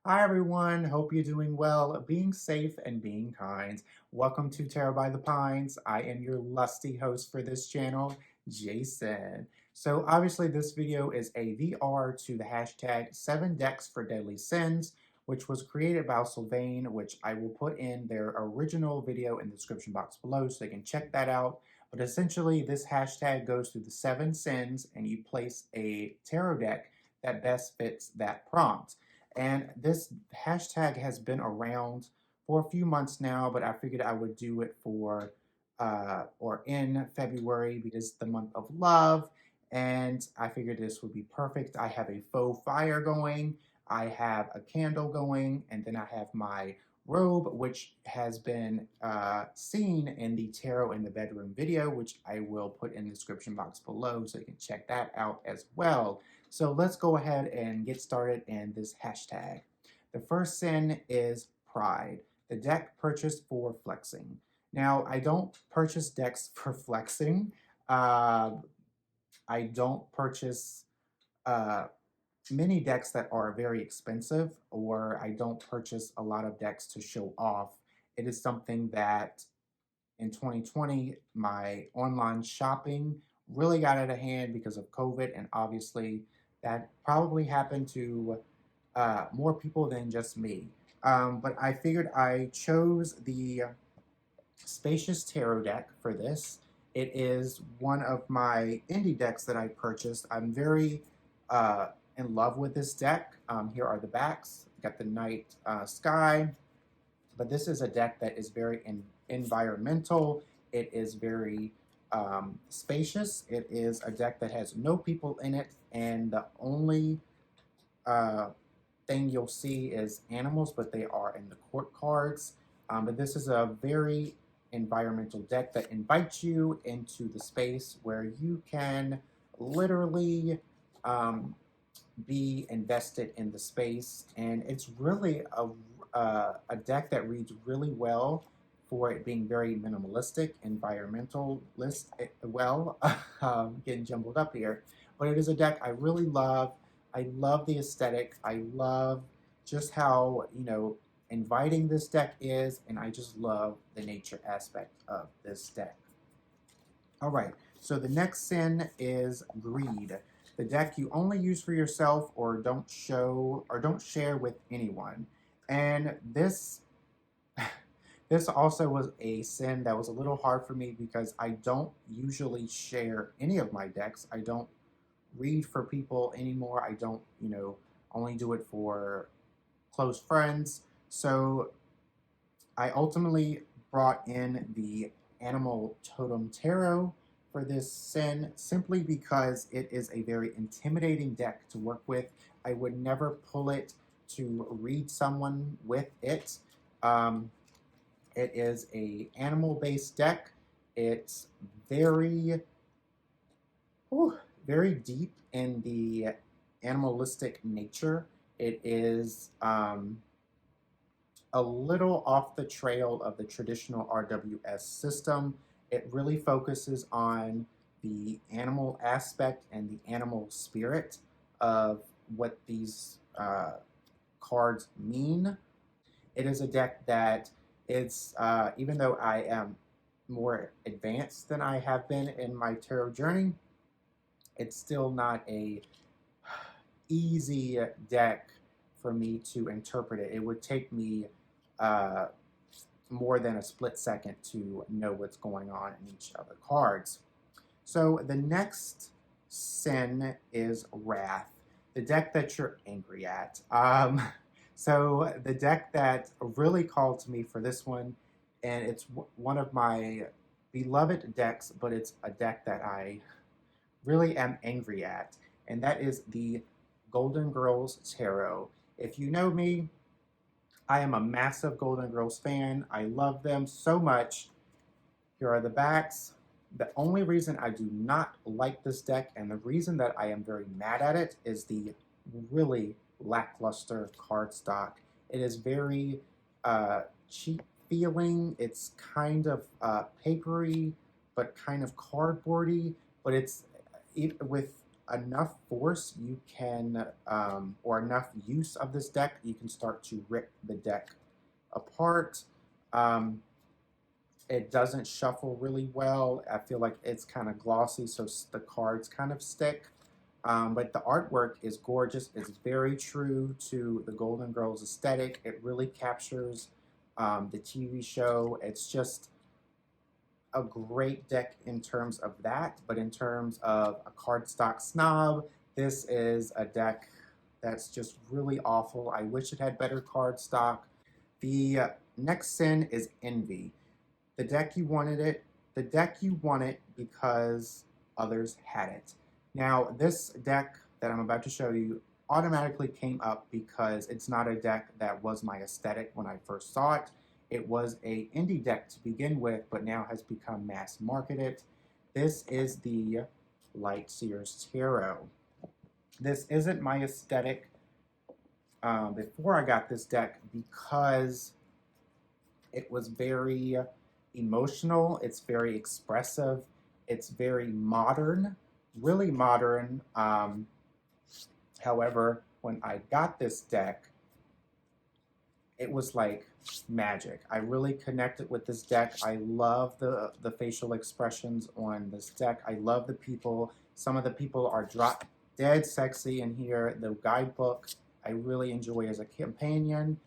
Hi everyone, hope you're doing well, being safe and being kind. Welcome to Tarot by the Pines. I am your lusty host for this channel, Jason. So obviously this video is a VR to the hashtag 7 decks for deadly sins, which was created by Sylvain, which I will put in their original video in the description box below so you can check that out. But essentially this hashtag goes through the 7 sins and you place a tarot deck that best fits that prompt. And this hashtag has been around for a few months now, but I figured I would do it for or in February because it's the month of love. And I figured this would be perfect. I have a faux fire going, I have a candle going, and then I have my robe, which has been seen in the Tarot in the Bedroom video, which I will put in the description box below so you can check that out as well. So let's go ahead and get started in this hashtag. The first sin is pride. The deck purchased for flexing. Now, I don't purchase decks for flexing. I don't purchase uh, many decks that are very expensive, or I don't purchase a lot of decks to show off. It is something that in 2020, my online shopping really got out of hand because of COVID, and obviously that probably happened to more people than just me. But I figured I chose the Spacious Tarot deck for this. It is one of my indie decks that I purchased. I'm very in love with this deck. Here are the backs. Got the night sky, but this is a deck that is very environmental. It is very spacious. It is a deck that has no people in it, and the only uh, thing you'll see is animals, but they are in the court cards. But this is a very environmental deck that invites you into the space where you can literally be invested in the space, and it's really a deck that reads really well for it being very minimalistic, environmentalist. Well, getting jumbled up here, but it is a deck I really love. I love the aesthetic. I love just how inviting this deck is, and I just love the nature aspect of this deck. All right, so the next sin is greed. The deck you only use for yourself or don't share with anyone. And this this also was a sin that was a little hard for me because I don't usually share any of my decks. I don't read for people anymore. I don't, only do it for close friends. So I ultimately brought in the Animal Totem Tarot for this sin simply because it is a very intimidating deck to work with. I would never pull it to read someone with it. It is a animal-based deck. It's very, very deep in the animalistic nature. It is a little off the trail of the traditional RWS system. It really focuses on the animal aspect and the animal spirit of what these cards mean. It is a deck that it's, even though I am more advanced than I have been in my tarot journey, it's still not a easy deck for me to interpret it. It would take me more than a split second to know what's going on in each of the cards. So the next sin is Wrath, the deck that you're angry at. So the deck that really called to me for this one, and it's one of my beloved decks, but it's a deck that I really am angry at, and that is the Golden Girls Tarot. If you know me, I am a massive Golden Girls fan. I love them so much. Here are the backs. The only reason I do not like this deck, and the reason that I am very mad at it, is the really lackluster cardstock. It is very cheap feeling. It's kind of papery, but kind of cardboardy. But it's with enough force, you can, or enough use of this deck, you can start to rip the deck apart. Um, it doesn't shuffle really well. I feel like it's kind of glossy, so the cards kind of stick. But the artwork is gorgeous. It's very true to the Golden Girls aesthetic. It really captures the TV show. It's just a great deck in terms of that, but in terms of a cardstock snob, this is a deck that's just really awful. I wish it had better cardstock. The next sin is envy. The deck you wanted it, the deck you want it because others had it. Now, this deck that I'm about to show you automatically came up because it's not a deck that was my aesthetic when I first saw it. It was a indie deck to begin with, but now has become mass marketed. This is the Light Seers Tarot. This isn't my aesthetic before I got this deck because it was very emotional, it's very expressive, it's very modern, really modern. However, when I got this deck, it was like magic. I really connected with this deck. I love the facial expressions on this deck. I love the people. Some of the people are drop dead sexy in here. The guidebook I really enjoy as a companion.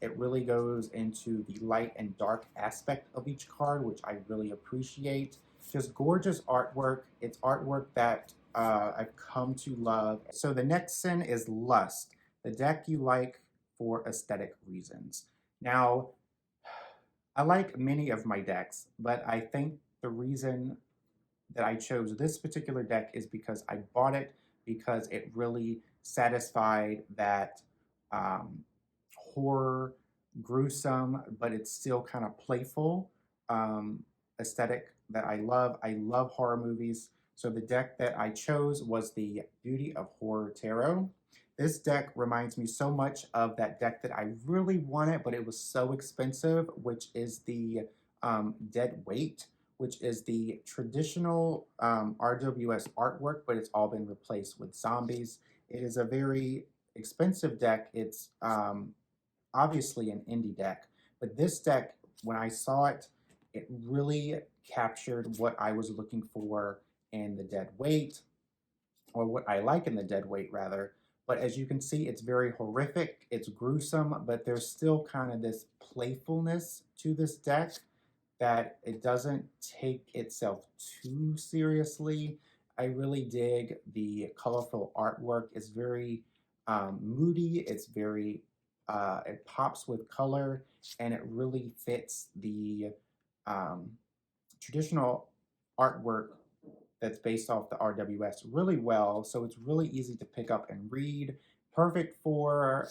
It really goes into the light and dark aspect of each card, which I really appreciate. Just gorgeous artwork. It's artwork that I've come to love. So the next sin is lust, the deck you like for aesthetic reasons. Now, I like many of my decks, but I think the reason that I chose this particular deck is because I bought it because it really satisfied that um, horror, gruesome, but it's still kind of playful aesthetic that I love. I love horror movies. So the deck that I chose was the Beauty of Horror Tarot. This deck reminds me so much of that deck that I really wanted, but it was so expensive, which is the Dead Weight, which is the traditional RWS artwork, but it's all been replaced with zombies. It is a very expensive deck. It's obviously an indie deck, but this deck, when I saw it, it really captured what I was looking for in the Dead Weight, or what I like in the Dead Weight rather. But as you can see, it's very horrific, it's gruesome, but there's still kind of this playfulness to this deck that it doesn't take itself too seriously. I really dig the colorful artwork. It's very moody. It's very, it pops with color, and it really fits the um, traditional artwork that's based off the RWS really well. So it's really easy to pick up and read. Perfect for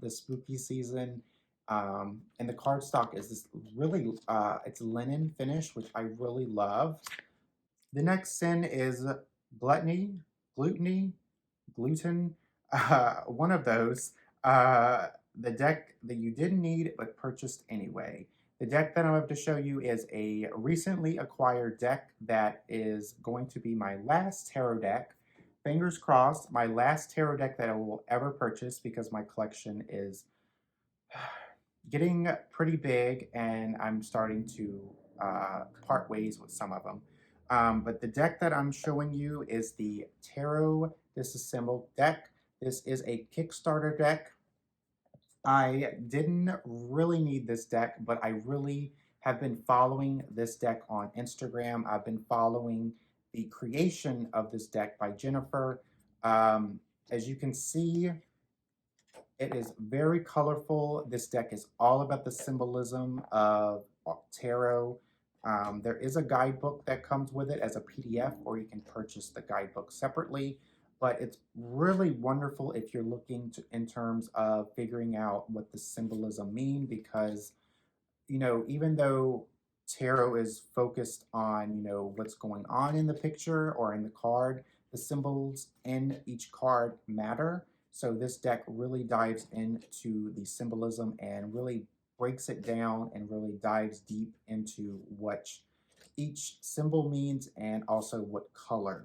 the spooky season. And the cardstock is this really, it's linen finish, which I really love. The next sin is gluttony, gluteny, gluten, one of those. The deck that you didn't need but purchased anyway. The deck that I'm about to show you is a recently acquired deck that is going to be my last tarot deck. Fingers crossed, my last tarot deck that I will ever purchase because my collection is getting pretty big and I'm starting to part ways with some of them. But the deck that I'm showing you is the Tarot Disassembled deck. This is a Kickstarter deck. I didn't really need this deck, but I really have been following this deck on Instagram. I've been following the creation of this deck by Jennifer. As you can see, it is very colorful. This deck is all about the symbolism of tarot. There is a guidebook that comes with it as a PDF, or you can purchase the guidebook separately. But it's really wonderful if you're looking to, in terms of figuring out what the symbolism mean, because even though tarot is focused on, what's going on in the picture or in the card, the symbols in each card matter. So this deck really dives into the symbolism and really breaks it down and really dives deep into what each symbol means and also what color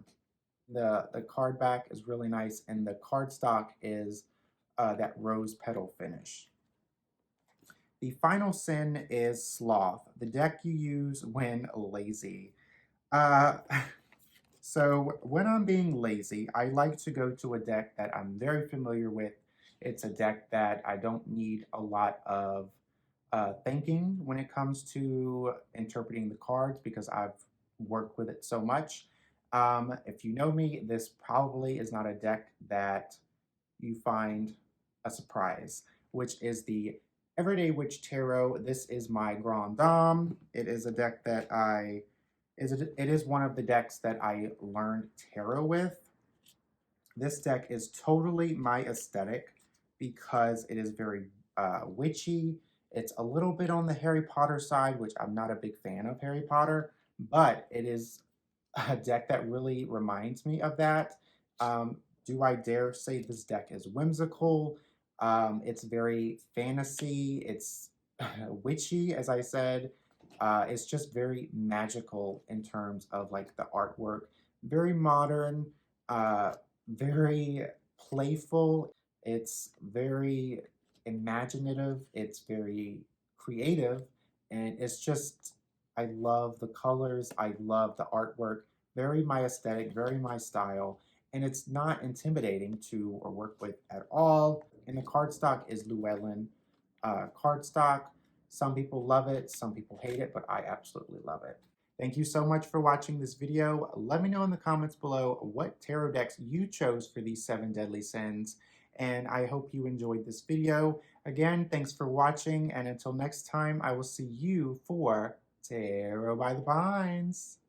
The card back is really nice, and the cardstock is that rose petal finish. The final sin is Sloth, the deck you use when lazy. Uh, so when I'm being lazy, I like to go to a deck that I'm very familiar with. It's a deck that I don't need a lot of thinking when it comes to interpreting the cards because I've worked with it so much. If you know me, this probably is not a deck that you find a surprise, which is the Everyday Witch Tarot. This is my Grand Dame. It is a deck that it is one of the decks that I learned tarot with. This deck is totally my aesthetic because it is very witchy. It's a little bit on the Harry Potter side, which I'm not a big fan of Harry Potter, but it is a deck that really reminds me of that. Do I dare say this deck is whimsical? It's very fantasy. It's witchy, as I said. It's just very magical in terms of like the artwork. Very modern, uh, very playful. It's very imaginative. It's very creative, and it's just I love the colors. I love the artwork. Very my aesthetic, very my style. And it's not intimidating to work with at all. And the cardstock is Llewellyn cardstock. Some people love it, some people hate it, but I absolutely love it. Thank you so much for watching this video. Let me know in the comments below what tarot decks you chose for these 7 deadly sins. And I hope you enjoyed this video. Again, thanks for watching, and until next time, I will see you for Tarot by the Pines.